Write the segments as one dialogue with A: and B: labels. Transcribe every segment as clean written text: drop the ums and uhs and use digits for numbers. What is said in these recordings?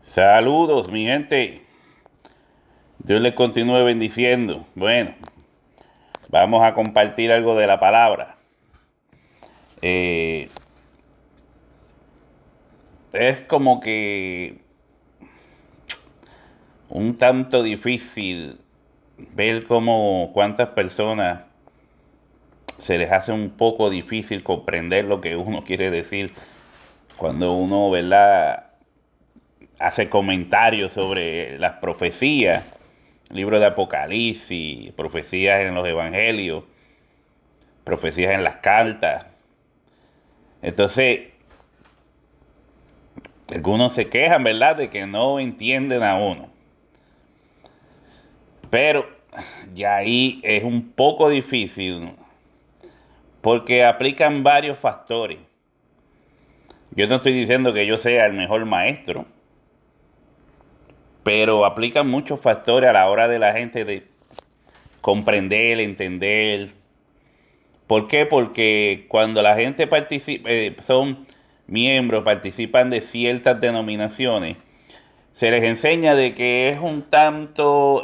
A: Saludos, mi gente. Dios les continúe bendiciendo. Bueno, vamos a compartir algo de la palabra. Eh, es como que un tanto difícil ver cómo cuántas personas se les hace un poco difícil comprender lo que uno quiere decir cuando uno, ¿verdad?, hace comentarios sobre las profecías, libro de Apocalipsis, profecías en los evangelios, profecías en las cartas. Entonces, algunos se quejan, ¿verdad?, de que no entienden a uno. Pero ya ahí es un poco difícil porque aplican varios factores. Yo no estoy diciendo que yo sea el mejor maestro, pero aplican muchos factores a la hora de la gente de comprender, entender. ¿Por qué? Porque cuando la gente participa, son miembros, participan de ciertas denominaciones, se les enseña de que es un tanto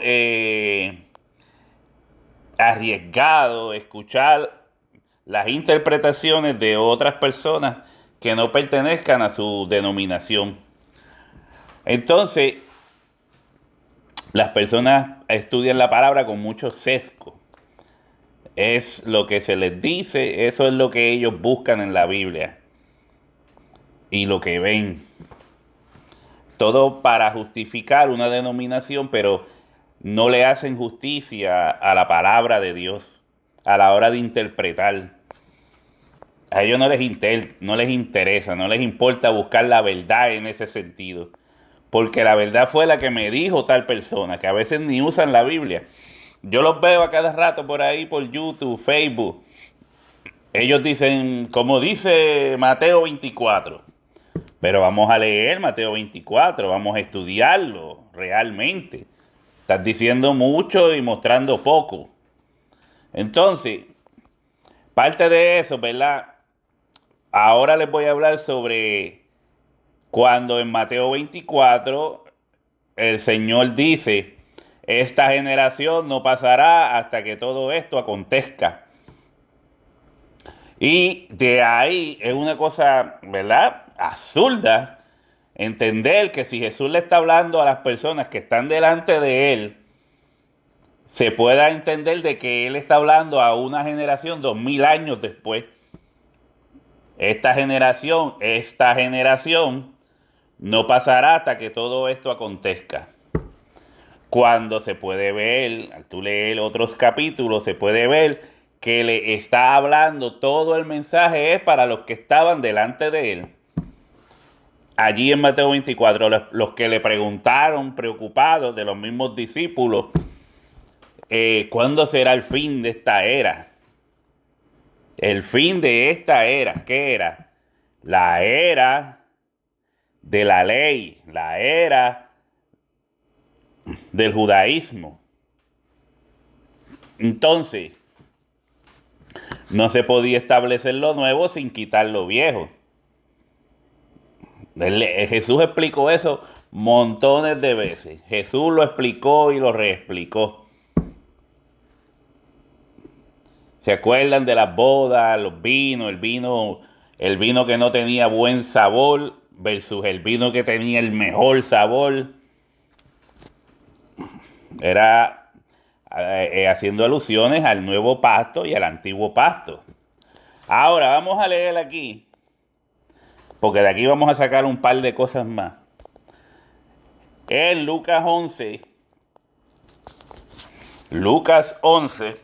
A: arriesgado escuchar las interpretaciones de otras personas que no pertenezcan a su denominación. Entonces, las personas estudian la palabra con mucho sesgo. Es lo que se les dice, eso es lo que ellos buscan en la Biblia y lo que ven. Todo para justificar una denominación, pero no le hacen justicia a la palabra de Dios a la hora de interpretar. A ellos no les interesa, no les importa buscar la verdad en ese sentido. Porque la verdad fue la que me dijo tal persona, que a veces ni usan la Biblia. Yo los veo a cada rato por ahí, por YouTube, Facebook. Ellos dicen, como dice Mateo 24. Pero vamos a leer Mateo 24, vamos a estudiarlo realmente. Estás diciendo mucho y mostrando poco. Entonces, parte de eso, ¿verdad? Ahora les voy a hablar sobre cuando en Mateo 24 el Señor dice, esta generación no pasará hasta que todo esto acontezca. Y de ahí es una cosa, ¿verdad?, absurda entender que si Jesús le está hablando a las personas que están delante de él, se pueda entender de que él está hablando a una generación 2000 años después. Esta generación no pasará hasta que todo esto acontezca. Cuando se puede ver, al tú leer otros capítulos, se puede ver que le está hablando, todo el mensaje es para los que estaban delante de él. Allí en Mateo 24, los que le preguntaron, preocupados de los mismos discípulos, ¿cuándo será el fin de esta era? El fin de esta era, ¿qué era? La era de la ley, la era del judaísmo. Entonces, no se podía establecer lo nuevo sin quitar lo viejo. Jesús explicó eso montones de veces. Jesús lo explicó y lo reexplicó. ¿Se acuerdan de las bodas, los vinos, el vino que no tenía buen sabor versus el vino que tenía el mejor sabor? Era haciendo alusiones al nuevo pacto y al antiguo pacto. Ahora vamos a leer aquí, porque de aquí vamos a sacar un par de cosas más. En Lucas 11,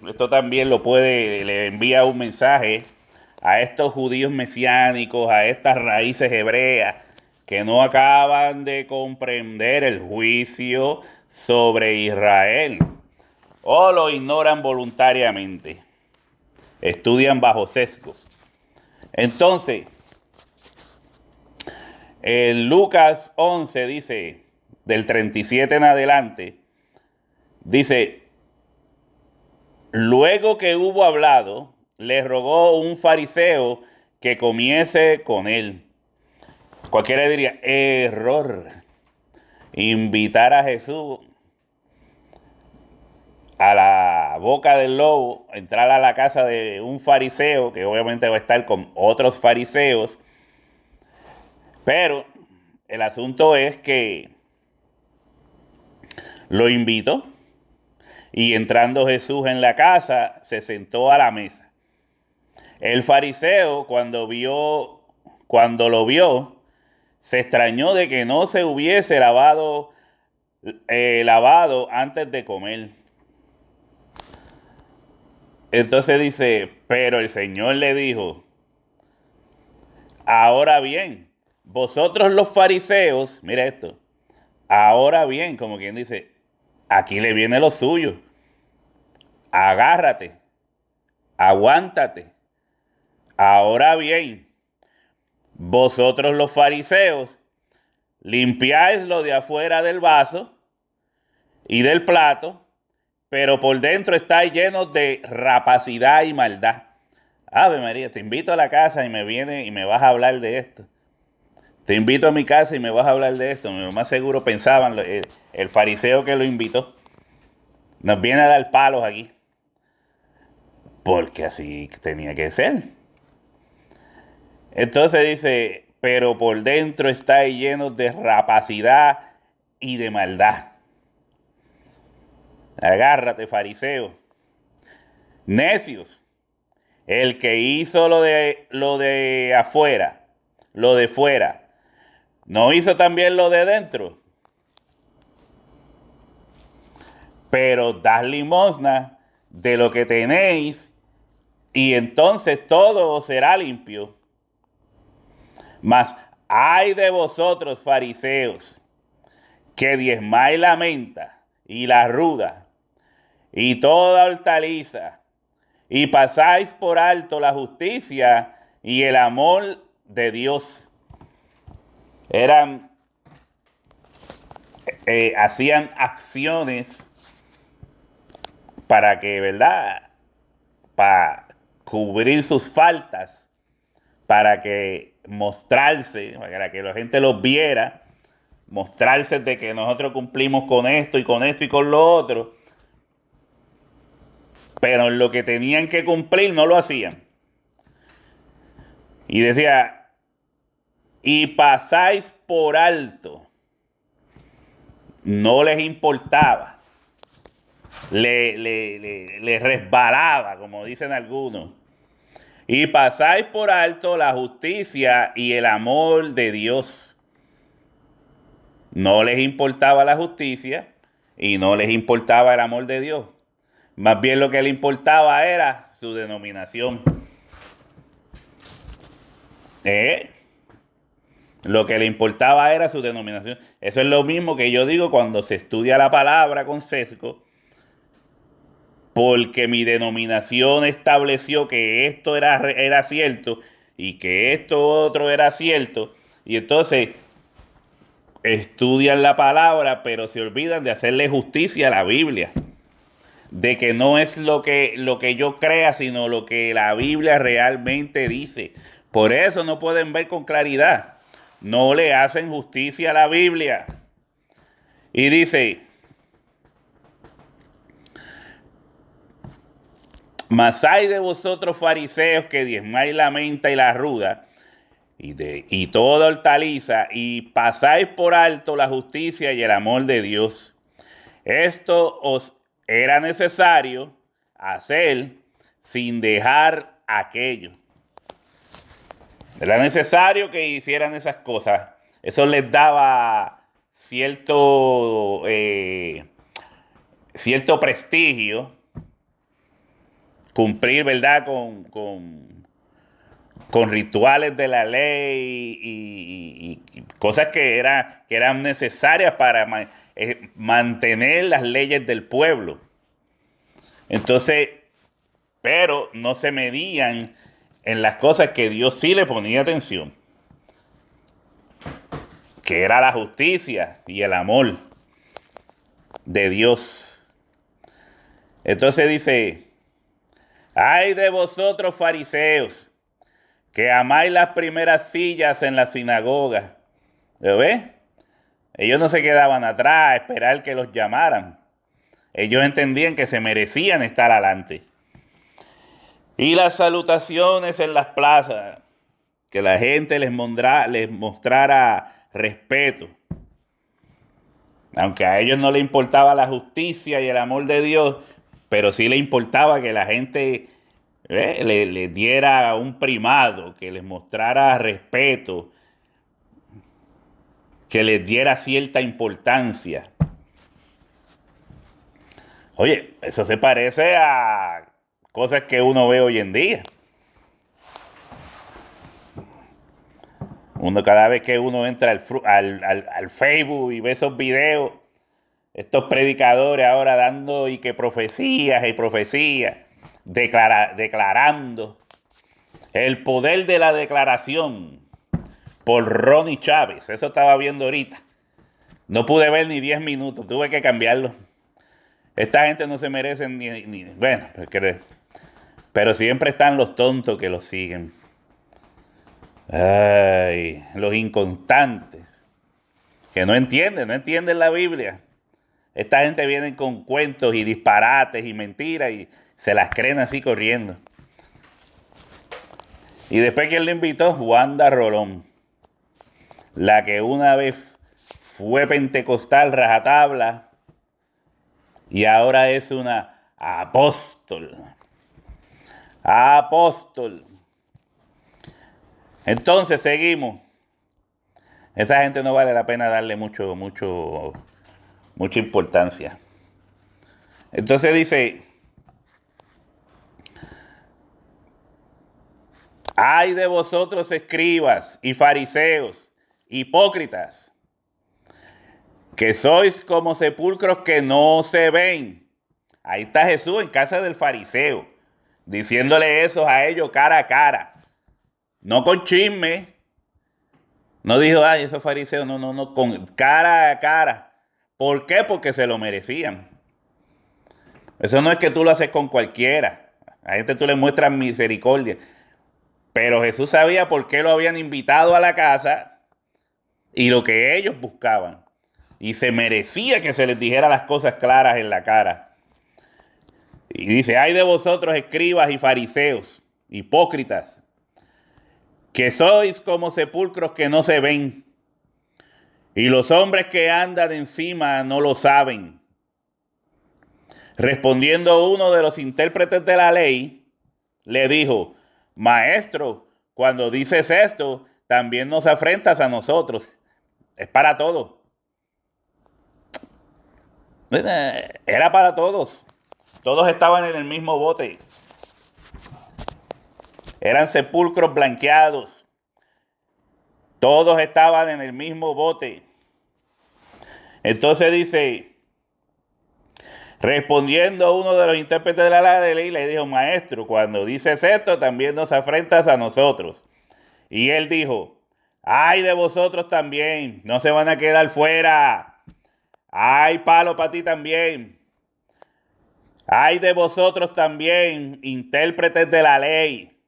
A: esto también le envía un mensaje a estos judíos mesiánicos, a estas raíces hebreas que no acaban de comprender el juicio sobre Israel o lo ignoran voluntariamente, estudian bajo sesgo. Entonces, en Lucas 11 dice, del 37 en adelante, dice, luego que hubo hablado, le rogó un fariseo que comiese con él. Cualquiera diría, error. invitar a Jesús a la boca del lobo, entrar a la casa de un fariseo, que obviamente va a estar con otros fariseos, pero el asunto es que lo invitó y entrando Jesús en la casa, se sentó a la mesa. El fariseo, cuando lo vio, se extrañó de que no se hubiese lavado antes de comer. Entonces dice, pero el Señor le dijo, ahora bien, vosotros los fariseos, mira esto, ahora bien, como quien dice, aquí le viene lo suyo, agárrate, aguántate. Ahora bien, vosotros los fariseos limpiáis lo de afuera del vaso y del plato, pero por dentro estáis llenos de rapacidad y maldad. Ave María, te invito a la casa y me vas a hablar de esto. Te invito a mi casa y me vas a hablar de esto. Lo más seguro pensaban, el fariseo que lo invitó, nos viene a dar palos aquí. Porque así tenía que ser. Entonces dice, pero por dentro estáis llenos de rapacidad y de maldad. Agárrate, fariseo. Necios. El que hizo lo de afuera, lo de fuera, ¿no hizo también lo de dentro? Pero dad limosna de lo que tenéis y entonces todo será limpio. Mas ay de vosotros, fariseos, que diezmáis la menta y la ruda y toda hortaliza, y pasáis por alto la justicia y el amor de Dios. Hacían acciones para que, ¿verdad? Para cubrir sus faltas, para que mostrarse, para que la gente los viera, mostrarse de que nosotros cumplimos con esto y con esto y con lo otro, pero en lo que tenían que cumplir no lo hacían. Y decía, y pasáis por alto, no les importaba, le resbalaba, como dicen algunos, y pasáis por alto la justicia y el amor de Dios. No les importaba la justicia y no les importaba el amor de Dios. Más bien lo que le importaba era su denominación. Lo que le importaba era su denominación. Eso es lo mismo que yo digo cuando se estudia la palabra con sesgo, porque mi denominación estableció que esto era cierto y que esto otro era cierto, y entonces estudian la palabra, pero se olvidan de hacerle justicia a la Biblia, de que no es lo que yo crea, sino lo que la Biblia realmente dice. Por eso no pueden ver con claridad. No le hacen justicia a la Biblia. Y dice, mas hay de vosotros fariseos que diezmáis la menta y la ruda y toda hortaliza y pasáis por alto la justicia y el amor de Dios. Esto os era necesario hacer sin dejar aquello. Era necesario que hicieran esas cosas. Eso les daba cierto prestigio, cumplir, ¿verdad?, con rituales de la ley y cosas que eran necesarias para mantener las leyes del pueblo. Entonces, pero no se medían en las cosas que Dios sí le ponía atención, que era la justicia y el amor de Dios. Entonces dice, ay de vosotros fariseos, que amáis las primeras sillas en la sinagoga. ¿Lo ves? Ellos no se quedaban atrás a esperar que los llamaran. Ellos entendían que se merecían estar adelante. Y las salutaciones en las plazas, que la gente les mostrara respeto. Aunque a ellos no les importaba la justicia y el amor de Dios, pero sí les importaba que la gente le diera un primado, que les mostrara respeto, que les diera cierta importancia. Oye, eso se parece a cosas que uno ve hoy en día. Cada vez que uno entra al Facebook y ve esos videos, estos predicadores ahora dando y que profecías y profecías, declarando el poder de la declaración por Ronnie Chávez. Eso estaba viendo ahorita. No pude ver ni 10 minutos, tuve que cambiarlo. Esta gente no se merece bueno, pero siempre están los tontos que los siguen. Ay, los inconstantes, que no entienden la Biblia. Esta gente viene con cuentos y disparates y mentiras y se las creen así corriendo. Y después, ¿quién le invitó? Wanda Rolón, la que una vez fue pentecostal rajatabla y ahora es una apóstol. Apóstol. Entonces seguimos. Esa gente no vale la pena darle mucha importancia. Entonces dice: ay de vosotros, escribas y fariseos, hipócritas, que sois como sepulcros que no se ven. Ahí está Jesús en casa del fariseo, diciéndole eso a ellos cara a cara. No con chisme. No dijo, ay, esos fariseos, no, con cara a cara. ¿Por qué? Porque se lo merecían. Eso no es que tú lo haces con cualquiera. A este tú le muestras misericordia. Pero Jesús sabía por qué lo habían invitado a la casa y lo que ellos buscaban. Y se merecía que se les dijera las cosas claras en la cara. Y dice: ay de vosotros, escribas y fariseos, hipócritas, que sois como sepulcros que no se ven, y los hombres que andan encima no lo saben. Respondiendo uno de los intérpretes de la ley, le dijo: maestro, cuando dices esto, también nos afrentas a nosotros. Es para todos. Era para todos. Todos estaban en el mismo bote. Eran sepulcros blanqueados. Todos estaban en el mismo bote. Entonces dice, respondiendo uno de los intérpretes de la ley, le dijo: maestro, cuando dices esto, también nos afrentas a nosotros. Y él dijo: ay de vosotros también, no se van a quedar fuera. Hay palo para ti también. Ay de vosotros también, intérpretes de la ley,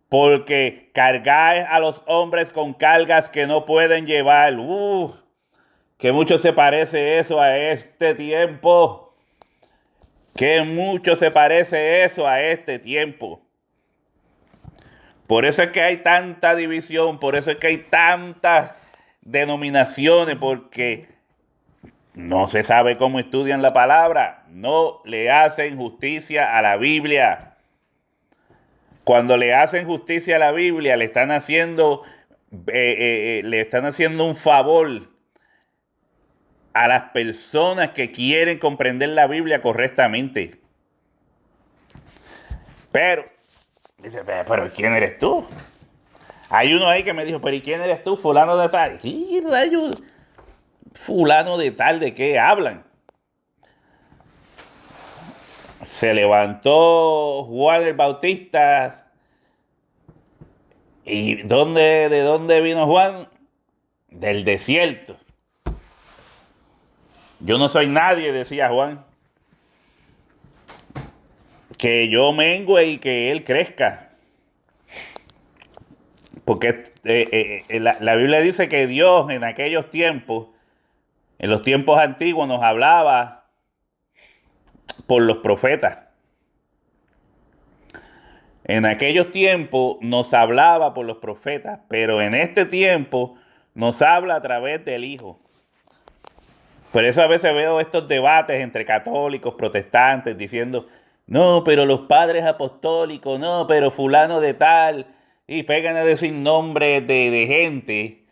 A: porque cargáis a los hombres con cargas que no pueden llevar. Que mucho se parece eso a este tiempo. Que mucho se parece eso a este tiempo. Por eso es que hay tanta división, por eso es que hay tantas denominaciones, porque no se sabe cómo estudian la palabra, no le hacen justicia a la Biblia. Cuando le hacen justicia a la Biblia, le están haciendo un favor a las personas que quieren comprender la Biblia correctamente. Pero, dice, pero ¿quién eres tú? Hay uno ahí que me dijo: pero ¿y quién eres tú, fulano de tal? ¿Qué rayos? Fulano de tal, ¿de qué hablan? Se levantó Juan el Bautista. ¿Y de dónde vino Juan? Del desierto. Yo no soy nadie, decía Juan. Que yo mengüe y que él crezca. Porque la Biblia dice que Dios en aquellos tiempos En los tiempos antiguos nos hablaba por los profetas. En aquellos tiempos nos hablaba por los profetas, pero en este tiempo nos habla a través del Hijo. Por eso a veces veo estos debates entre católicos, protestantes, diciendo, no, pero los padres apostólicos, no, pero fulano de tal, y pegan a decir nombres de gente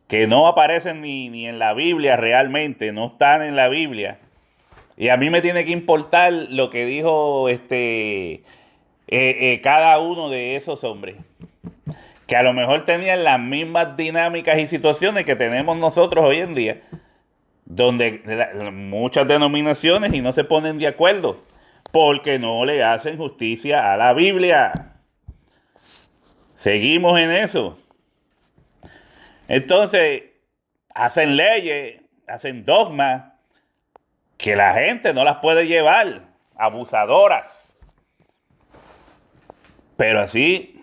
A: que no aparecen ni en la Biblia realmente, no están en la Biblia. Y a mí me tiene que importar lo que dijo cada uno de esos hombres, que a lo mejor tenían las mismas dinámicas y situaciones que tenemos nosotros hoy en día, donde muchas denominaciones y no se ponen de acuerdo, porque no le hacen justicia a la Biblia. Seguimos en eso. Entonces, hacen leyes, hacen dogmas, que la gente no las puede llevar, abusadoras. Pero así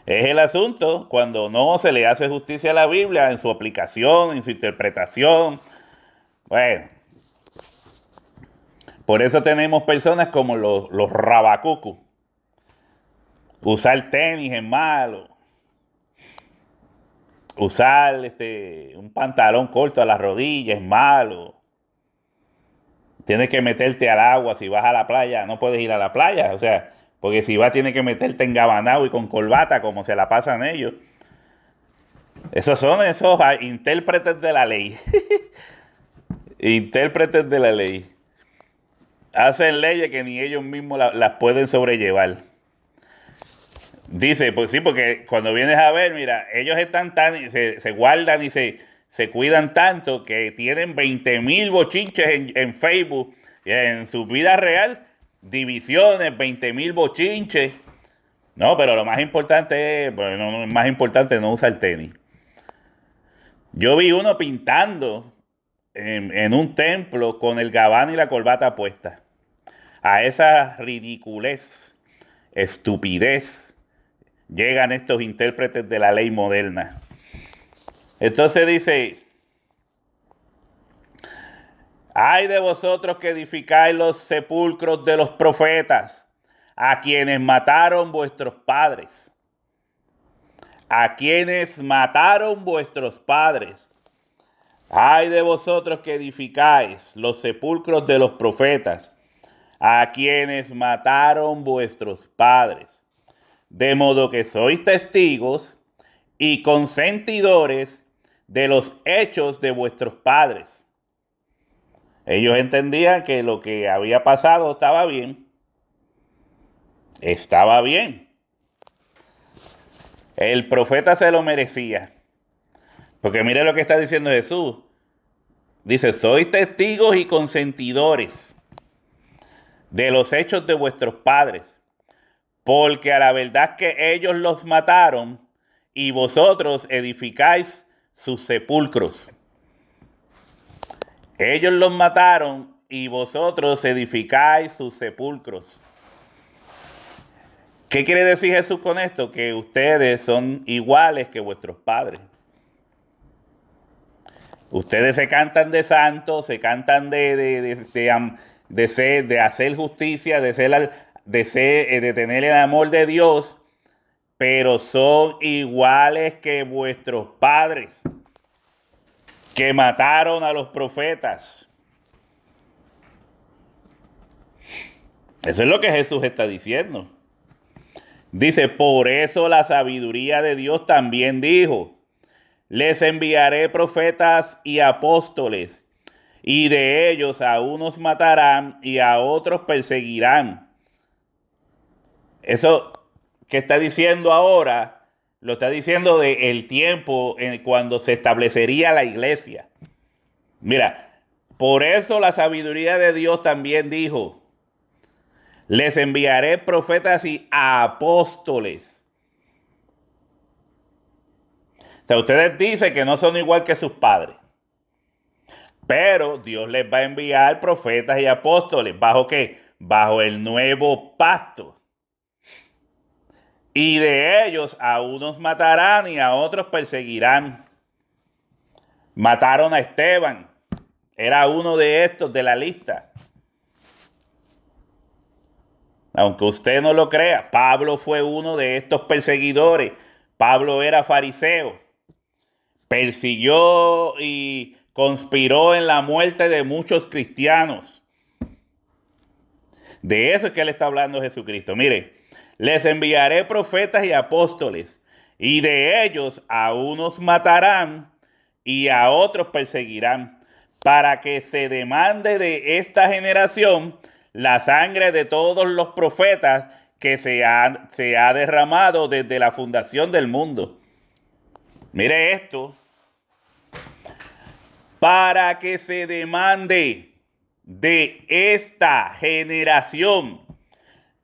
A: es el asunto cuando no se le hace justicia a la Biblia en su aplicación, en su interpretación. Bueno, por eso tenemos personas como los rabacucos. Usar tenis es malo. Usar un pantalón corto a las rodillas es malo. Tienes que meterte al agua. Si vas a la playa, no puedes ir a la playa. O sea, porque si vas, tienes que meterte en gabanao y con corbata, como se la pasan ellos. Esos son esos intérpretes de la ley. Intérpretes de la ley. Hacen leyes que ni ellos mismos las pueden sobrellevar. Dice, pues sí, porque cuando vienes a ver, mira, ellos están se guardan y se cuidan tanto que tienen 20,000 bochinches en Facebook, en su vida real, divisiones, 20,000 bochinches. No, pero lo más importante es, bueno, más importante no usar tenis. Yo vi uno pintando en un templo con el gabán y la corbata puesta. A esa ridiculez, estupidez, llegan estos intérpretes de la ley moderna. Entonces dice, ay de vosotros que edificáis los sepulcros de los profetas, a quienes mataron vuestros padres. A quienes mataron vuestros padres. Ay de vosotros que edificáis los sepulcros de los profetas, a quienes mataron vuestros padres. De modo que sois testigos y consentidores de los hechos de vuestros padres. Ellos entendían que lo que había pasado estaba bien. Estaba bien. El profeta se lo merecía. Porque mire lo que está diciendo Jesús. Dice, sois testigos y consentidores de los hechos de vuestros padres. Porque a la verdad que ellos los mataron y vosotros edificáis sus sepulcros. Ellos los mataron y vosotros edificáis sus sepulcros. ¿Qué quiere decir Jesús con esto? Que ustedes son iguales que vuestros padres. Ustedes se cantan de santos, se cantan de hacer justicia, de tener el amor de Dios, pero son iguales que vuestros padres, que mataron a los profetas. Eso es lo que Jesús está diciendo. Dice, por eso la sabiduría de Dios también dijo, les enviaré profetas y apóstoles, y de ellos a unos matarán y a otros perseguirán. Eso que está diciendo ahora, lo está diciendo del tiempo cuando se establecería la iglesia. Mira, por eso la sabiduría de Dios también dijo, les enviaré profetas y apóstoles. O sea, ustedes dicen que no son igual que sus padres. Pero Dios les va a enviar profetas y apóstoles. ¿Bajo qué? Bajo el nuevo pacto. Y de ellos a unos matarán y a otros perseguirán. Mataron a Esteban. Era uno de estos de la lista. Aunque usted no lo crea, Pablo fue uno de estos perseguidores. Pablo era fariseo. Persiguió y conspiró en la muerte de muchos cristianos. De eso es que le está hablando Jesucristo. Mire, les enviaré profetas y apóstoles, y de ellos a unos matarán y a otros perseguirán, para que se demande de esta generación la sangre de todos los profetas que se ha derramado desde la fundación del mundo. Mire esto. Para que se demande de esta generación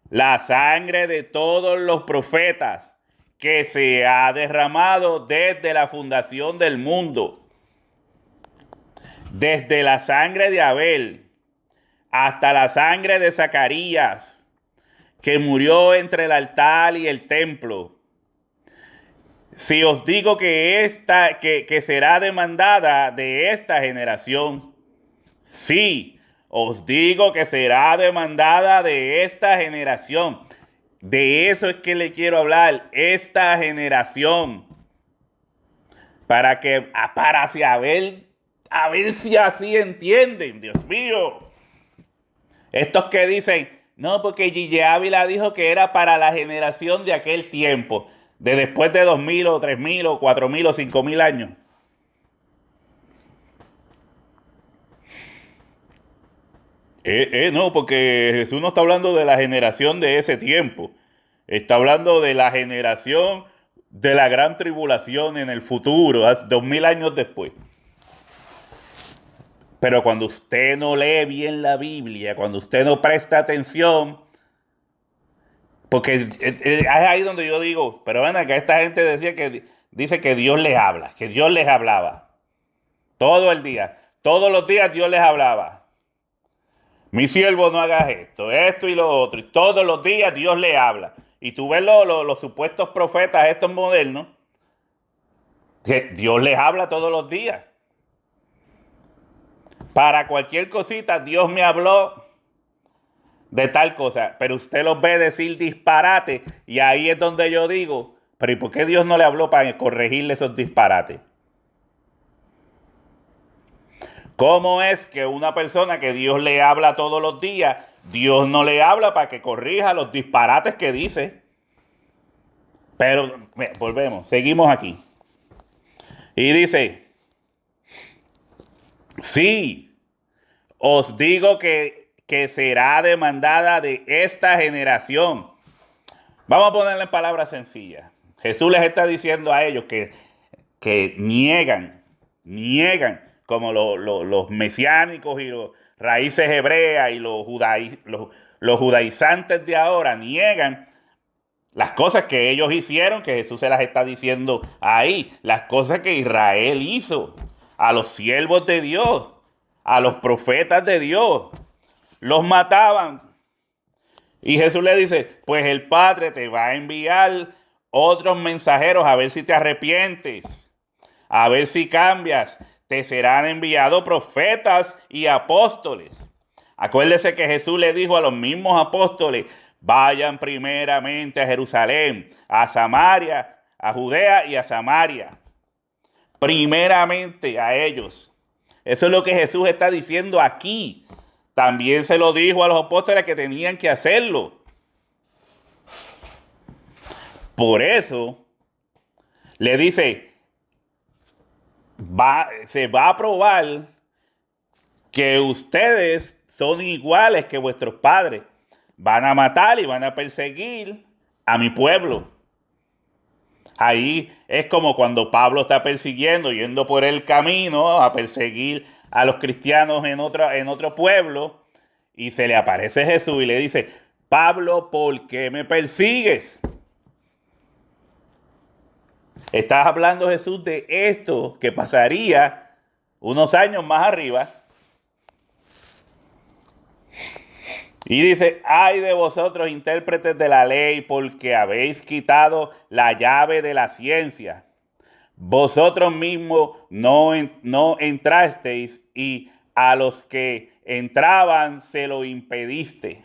A: la sangre de todos los profetas que se ha derramado desde la fundación del mundo. Desde la sangre de Abel hasta la sangre de Zacarías, que murió entre el altar y el templo. Si os digo que será demandada de esta generación, sí, os digo que será demandada de esta generación. De eso es que le quiero hablar, esta generación. Para a ver si así entienden, Dios mío. Estos que dicen, no, porque Gigi Ávila dijo que era para la generación de aquel tiempo, de después de 2000 o 3000 o 4000 o 5000 años. No, porque Jesús no está hablando de la generación de ese tiempo. Está hablando de la generación de la gran tribulación en el futuro, 2000 años después. Pero cuando usted no lee bien la Biblia, cuando usted no presta atención, porque es ahí donde yo digo, pero ven acá, esta gente dice que Dios les habla, que Dios les hablaba. Todo el día, todos los días Dios les hablaba. Mi siervo, no hagas esto y lo otro. Y todos los días Dios le habla. Y tú ves los supuestos profetas, estos modernos, que Dios les habla todos los días. Para cualquier cosita, Dios me habló de tal cosa. Pero usted los ve decir disparate. Y ahí es donde yo digo, pero ¿y por qué Dios no le habló para corregirle esos disparates? ¿Cómo es que una persona que Dios le habla todos los días, Dios no le habla para que corrija los disparates que dice? Pero volvemos, seguimos aquí. Y dice, sí, os digo que será demandada de esta generación. Vamos a ponerle palabras sencillas. Jesús les está diciendo a ellos que niegan como los mesiánicos y los raíces hebreas y los judaizantes de ahora niegan las cosas que ellos hicieron, que Jesús se las está diciendo ahí, las cosas que Israel hizo a los siervos de Dios, a los profetas de Dios, los mataban. Y Jesús le dice, pues el Padre te va a enviar otros mensajeros a ver si te arrepientes, a ver si cambias. Te serán enviados profetas y apóstoles. Acuérdese que Jesús le dijo a los mismos apóstoles, vayan primeramente a Jerusalén, a Samaria, a Judea y a Samaria. Primeramente a ellos. Eso es lo que Jesús está diciendo aquí. También se lo dijo a los apóstoles que tenían que hacerlo. Por eso le dice, se va a probar que ustedes son iguales que vuestros padres. Van a matar y van a perseguir a mi pueblo. Ahí es como cuando Pablo está persiguiendo, yendo por el camino a perseguir a los cristianos en otro pueblo, y se le aparece Jesús y le dice, Pablo, ¿por qué me persigues? Estás hablando, Jesús, de esto que pasaría unos años más arriba. Y dice, ay de vosotros, intérpretes de la ley, porque habéis quitado la llave de la ciencia. Vosotros mismos no entrasteis, y a los que entraban se lo impediste.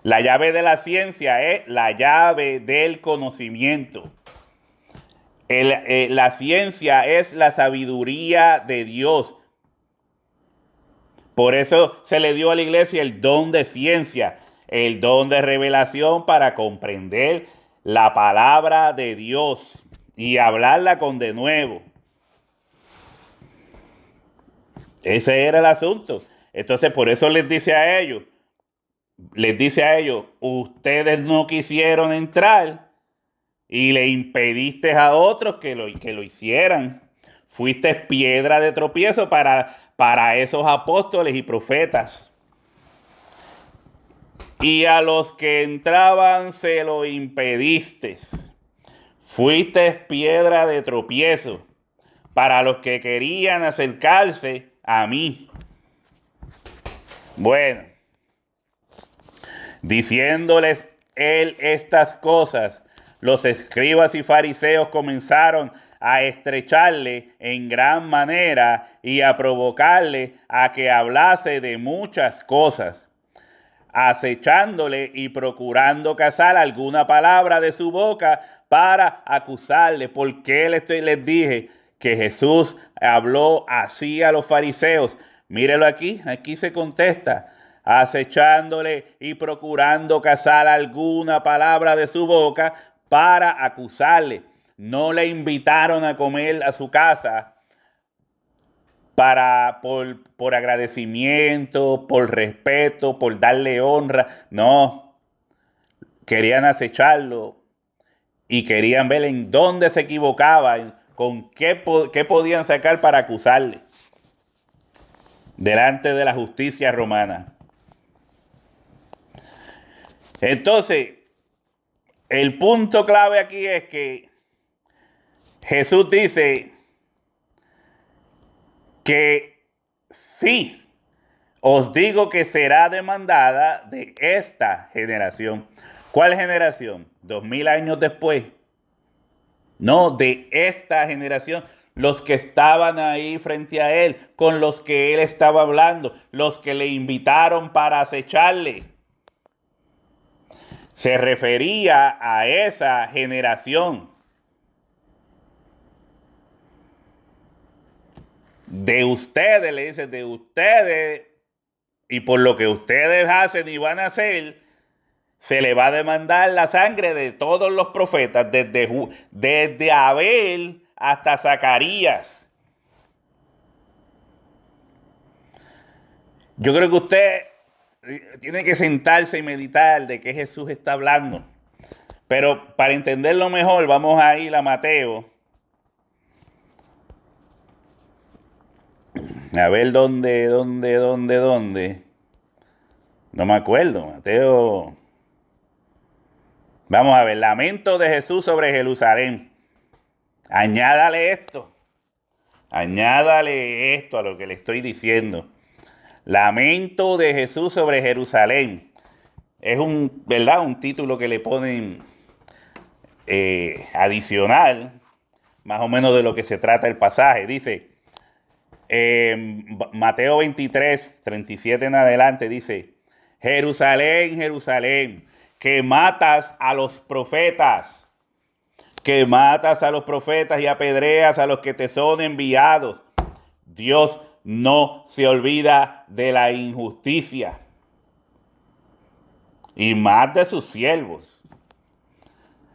A: La llave de la ciencia es la llave del conocimiento. La ciencia es la sabiduría de Dios. Por eso se le dio a la iglesia el don de ciencia, el don de revelación para comprender la palabra de Dios y hablarla con denuedo. Ese era el asunto. Entonces, por eso les dice a ellos, ustedes no quisieron entrar y le impediste a otros que lo hicieran. Fuiste piedra de tropiezo para esos apóstoles y profetas. Y a los que entraban se lo impediste. Fuiste piedra de tropiezo para los que querían acercarse a mí. Bueno, diciéndoles él estas cosas, los escribas y fariseos comenzaron a estrecharle en gran manera y a provocarle a que hablase de muchas cosas, acechándole y procurando cazar alguna palabra de su boca para acusarle. ¿Por qué les dije que Jesús habló así a los fariseos? Mírelo aquí se contesta: acechándole y procurando cazar alguna palabra de su boca para acusarle. No le invitaron a comer a su casa por agradecimiento, por respeto, por darle honra. No, querían acecharlo y querían ver en dónde se equivocaba, con qué podían sacar para acusarle delante de la justicia romana. Entonces, el punto clave aquí es que Jesús dice que sí, os digo que será demandada de esta generación. ¿Cuál generación? 2000 años después. No, de esta generación. Los que estaban ahí frente a él, con los que él estaba hablando, los que le invitaron para acecharle. Se refería a esa generación. De ustedes, le dice, de ustedes, y por lo que ustedes hacen y van a hacer, se le va a demandar la sangre de todos los profetas, desde Abel hasta Zacarías. Yo creo que usted tiene que sentarse y meditar de qué Jesús está hablando. Pero para entenderlo mejor, vamos a ir a Mateo. A ver dónde. No me acuerdo, Mateo. Vamos a ver, lamento de Jesús sobre Jerusalén. Añádale esto a lo que le estoy diciendo. Lamento de Jesús sobre Jerusalén. Es un título que le ponen adicional, más o menos de lo que se trata el pasaje. Dice, Mateo 23, 37 en adelante, dice: Jerusalén, Jerusalén, que matas a los profetas, y apedreas a los que te son enviados. Dios no se olvida de la injusticia y más de sus siervos.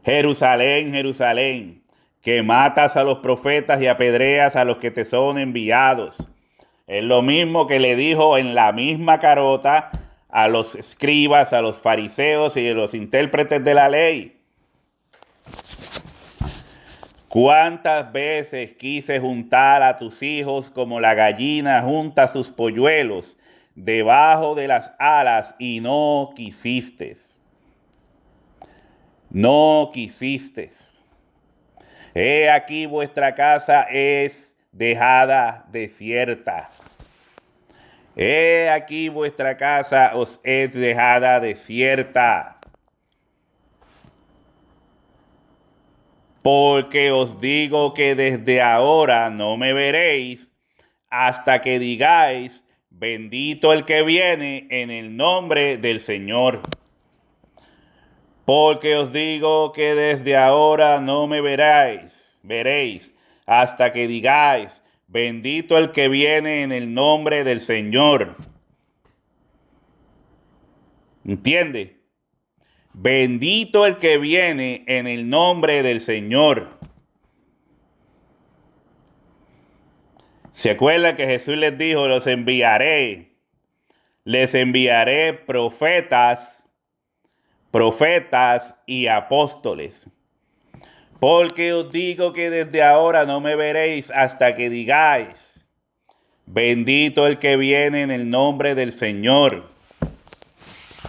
A: Jerusalén, Jerusalén, que matas a los profetas y apedreas a los que te son enviados. Es lo mismo que le dijo en la misma carota a los escribas, a los fariseos y a los intérpretes de la ley. ¿Cuántas veces quise juntar a tus hijos como la gallina junta sus polluelos debajo de las alas, y no quisiste? No quisiste. He aquí vuestra casa es dejada desierta. He aquí vuestra casa os es dejada desierta. Porque os digo que desde ahora no me veréis hasta que digáis, bendito el que viene en el nombre del Señor. Porque os digo que desde ahora no me veréis hasta que digáis, bendito el que viene en el nombre del Señor. ¿Entiende? Bendito el que viene en el nombre del Señor. ¿Se acuerda que Jesús les dijo, les enviaré profetas y apóstoles? Porque os digo que desde ahora no me veréis hasta que digáis, bendito el que viene en el nombre del Señor.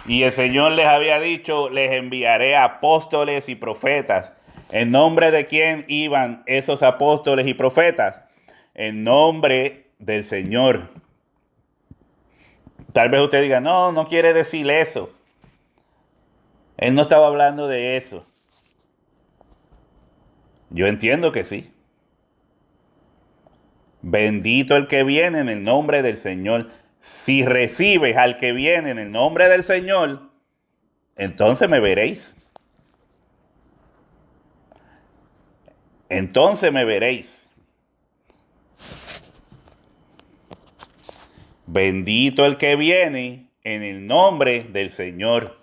A: Y el Señor les había dicho, les enviaré apóstoles y profetas. ¿En nombre de quién iban esos apóstoles y profetas? En nombre del Señor. Tal vez usted diga, no quiere decir eso. Él no estaba hablando de eso. Yo entiendo que sí. Bendito el que viene en el nombre del Señor. Si recibes al que viene en el nombre del Señor, entonces me veréis. Entonces me veréis. Bendito el que viene en el nombre del Señor.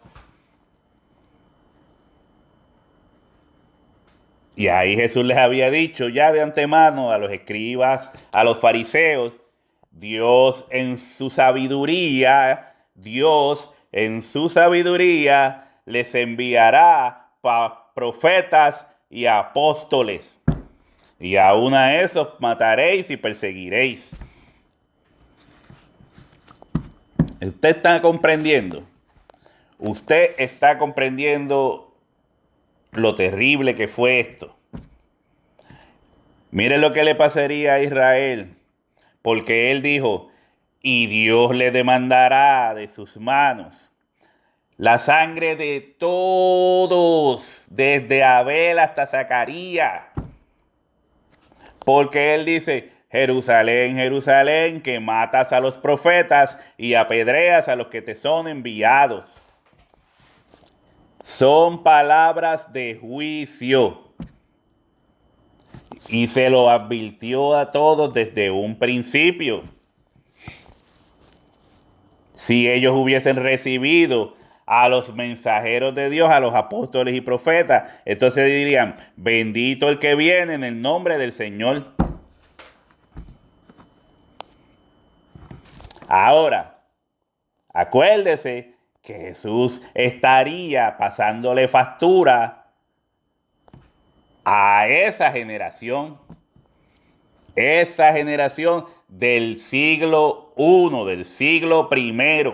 A: Y ahí Jesús les había dicho ya de antemano a los escribas, a los fariseos, Dios en su sabiduría les enviará profetas y apóstoles. Y aún a esos mataréis y perseguiréis. ¿Usted está comprendiendo? ¿Usted está comprendiendo lo terrible que fue esto? Mire lo que le pasaría a Israel, porque él dijo, y Dios le demandará de sus manos la sangre de todos, desde Abel hasta Zacarías. Porque él dice, Jerusalén, Jerusalén, que matas a los profetas y apedreas a los que te son enviados. Son palabras de juicio. Y se lo advirtió a todos desde un principio. Si ellos hubiesen recibido a los mensajeros de Dios, a los apóstoles y profetas, entonces dirían, bendito el que viene en el nombre del Señor. Ahora, acuérdese que Jesús estaría pasándole factura a esa generación del siglo I, del siglo I.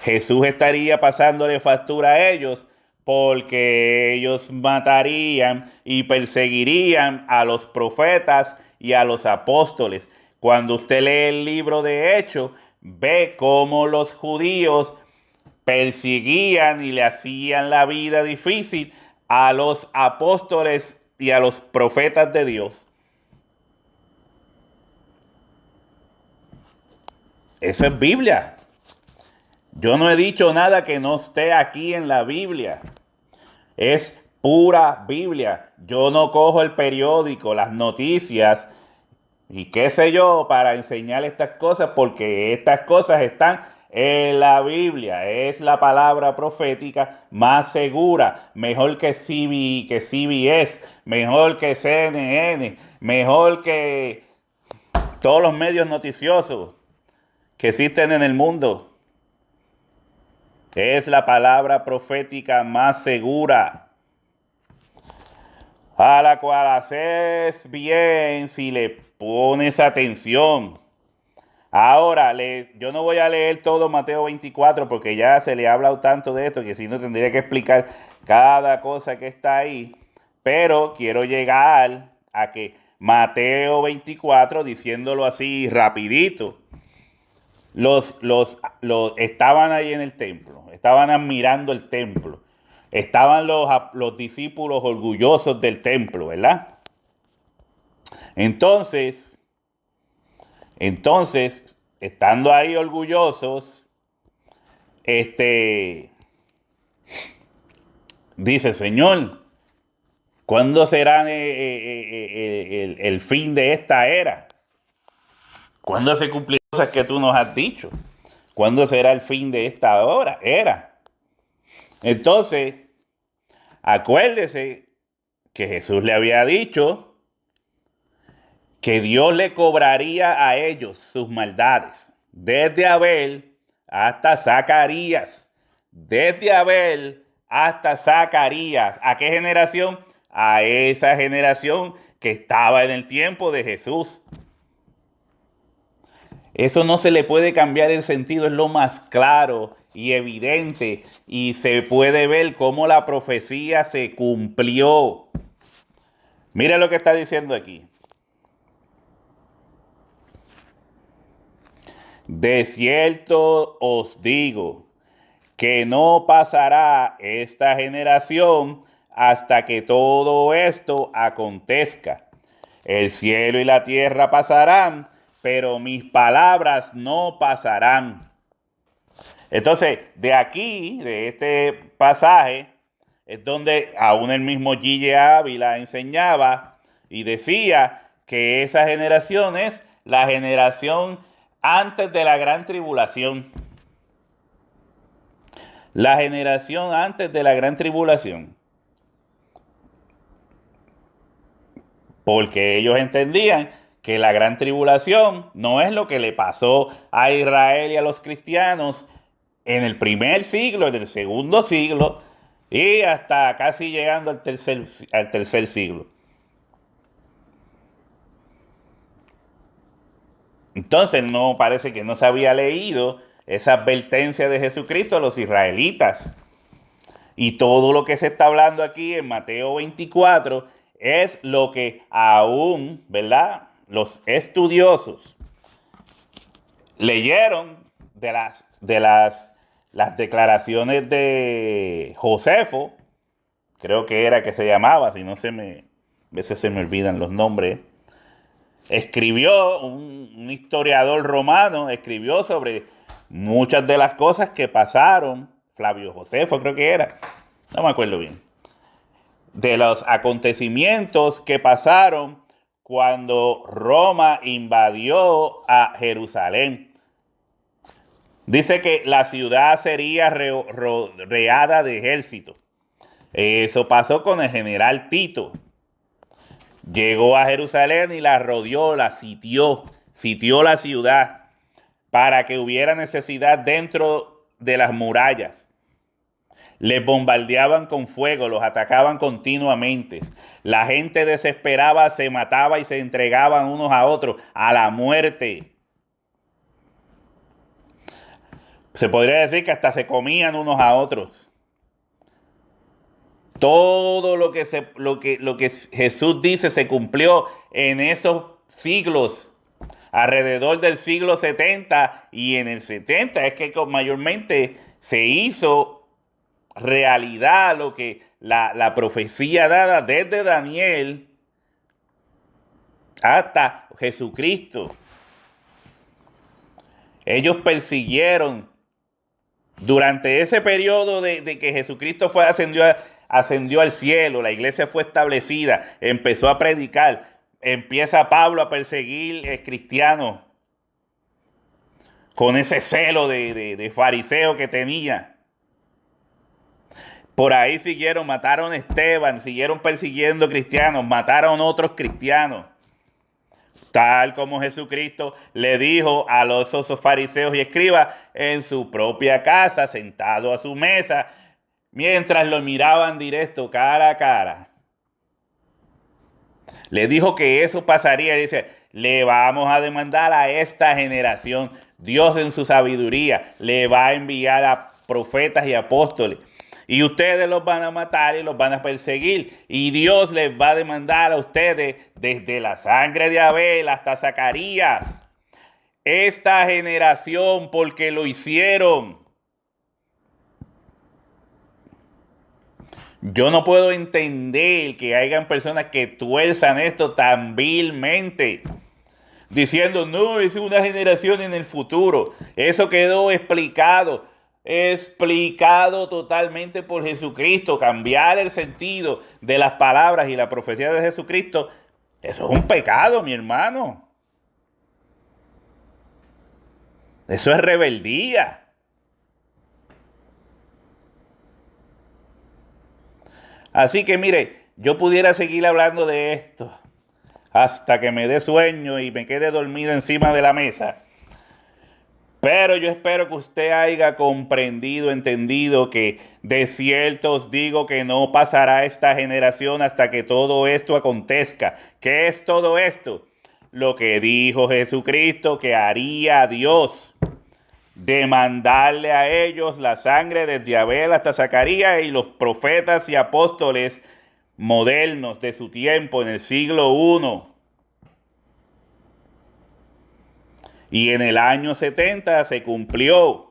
A: Jesús estaría pasándole factura a ellos porque ellos matarían y perseguirían a los profetas y a los apóstoles. Cuando usted lee el libro de Hechos, ve cómo los judíos perseguían y le hacían la vida difícil a los apóstoles y a los profetas de Dios. Eso es Biblia. Yo no he dicho nada que no esté aquí en la Biblia. Es pura Biblia. Yo no cojo el periódico, las noticias y qué sé yo para enseñar estas cosas, porque estas cosas están en la Biblia. Es la palabra profética más segura, mejor que CBS, mejor que CNN, mejor que todos los medios noticiosos que existen en el mundo. Es la palabra profética más segura, a la cual haces bien si le pones atención. Ahora, yo no voy a leer todo Mateo 24 porque ya se le ha hablado tanto de esto que si no tendría que explicar cada cosa que está ahí. Pero quiero llegar a que Mateo 24, diciéndolo así rapidito, estaban ahí en el templo, estaban admirando el templo. estaban los discípulos orgullosos del templo, ¿verdad? Entonces, estando ahí orgullosos, dice, Señor, ¿cuándo será el fin de esta era? ¿Cuándo se cumplirán las cosas que tú nos has dicho? ¿Cuándo será el fin de esta era? Entonces, acuérdese que Jesús le había dicho que Dios le cobraría a ellos sus maldades, desde Abel hasta Zacarías. Desde Abel hasta Zacarías. ¿A qué generación? A esa generación que estaba en el tiempo de Jesús. Eso no se le puede cambiar el sentido, es lo más claro y evidente, y se puede ver cómo la profecía se cumplió. Mira lo que está diciendo aquí. De cierto os digo que no pasará esta generación hasta que todo esto acontezca. El cielo y la tierra pasarán, pero mis palabras no pasarán. Entonces, de aquí, de este pasaje, es donde aún el mismo Gille Ávila enseñaba y decía que esa generación es la generación antes de la gran tribulación. La generación antes de la gran tribulación. Porque ellos entendían que la gran tribulación no es lo que le pasó a Israel y a los cristianos en el primer siglo, en el segundo siglo y hasta casi llegando al tercer siglo. Entonces no parece que no se había leído esa advertencia de Jesucristo a los israelitas. Y todo lo que se está hablando aquí en Mateo 24 es lo que aún, ¿verdad?, los estudiosos leyeron de las declaraciones de Josefo, creo que era que se llamaba, si no a veces se me olvidan los nombres. Escribió, un historiador romano, escribió sobre muchas de las cosas que pasaron. Flavio Josefo creo que era, no me acuerdo bien, de los acontecimientos que pasaron cuando Roma invadió a Jerusalén. Dice que la ciudad sería rodeada de ejército. Eso pasó con el general Tito. Llegó a Jerusalén y la rodeó, la sitió la ciudad para que hubiera necesidad dentro de las murallas. Les bombardeaban con fuego, los atacaban continuamente. La gente desesperaba, se mataba y se entregaban unos a otros a la muerte. Se podría decir que hasta se comían unos a otros. Todo lo que Jesús dice se cumplió en esos siglos, alrededor del siglo 70, y en el 70 es que mayormente se hizo realidad lo que la profecía dada desde Daniel hasta Jesucristo. Ellos persiguieron durante ese periodo de que Jesucristo ascendió al cielo, la iglesia fue establecida, empezó a predicar, empieza Pablo a perseguir cristianos con ese celo de fariseo que tenía. Por ahí mataron a Esteban, siguieron persiguiendo cristianos, mataron a otros cristianos. Tal como Jesucristo le dijo a los fariseos y escribas en su propia casa, sentado a su mesa, mientras lo miraban directo, cara a cara. Le dijo que eso pasaría y dice, le vamos a demandar a esta generación. Dios en su sabiduría le va a enviar a profetas y apóstoles. Y ustedes los van a matar y los van a perseguir. Y Dios les va a demandar a ustedes desde la sangre de Abel hasta Zacarías. Esta generación, porque lo hicieron. Yo no puedo entender que hayan personas que tuerzan esto tan vilmente, diciendo, no, es una generación en el futuro. Eso quedó explicado totalmente por Jesucristo. Cambiar el sentido de las palabras y la profecía de Jesucristo, eso es un pecado, mi hermano. Eso es rebeldía. Así que mire, yo pudiera seguir hablando de esto hasta que me dé sueño y me quede dormido encima de la mesa. Pero yo espero que usted haya comprendido, entendido que de cierto os digo que no pasará esta generación hasta que todo esto acontezca. ¿Qué es todo esto? Lo que dijo Jesucristo que haría Dios, demandarle a ellos la sangre desde Abel hasta Zacarías y los profetas y apóstoles modernos de su tiempo en el siglo I. Y en el año 70 se cumplió.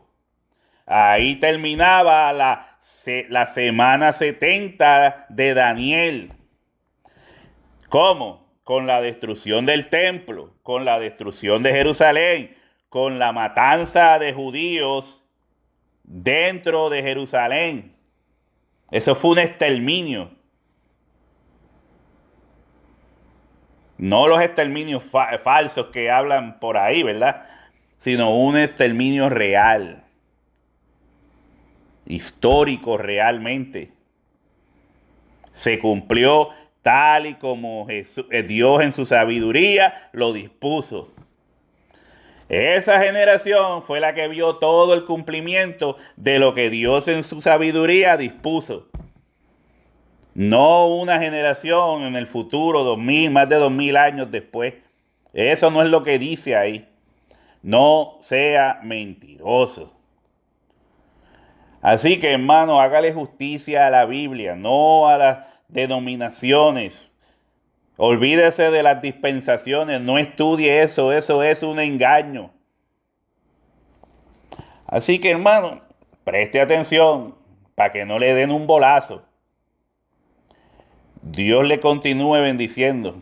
A: Ahí terminaba la semana 70 de Daniel. ¿Cómo? Con la destrucción del templo, con la destrucción de Jerusalén, con la matanza de judíos dentro de Jerusalén. Eso fue un exterminio. No los exterminios falsos que hablan por ahí, ¿verdad? Sino un exterminio real, histórico realmente. Se cumplió tal y como Dios en su sabiduría lo dispuso. Esa generación fue la que vio todo el cumplimiento de lo que Dios en su sabiduría dispuso. No una generación en el futuro, más de 2000 años después. Eso no es lo que dice ahí. No sea mentiroso. Así que, hermano, hágale justicia a la Biblia, no a las denominaciones. Olvídese de las dispensaciones, no estudie eso es un engaño. Así que, hermano, preste atención para que no le den un bolazo. Dios le continúe bendiciendo.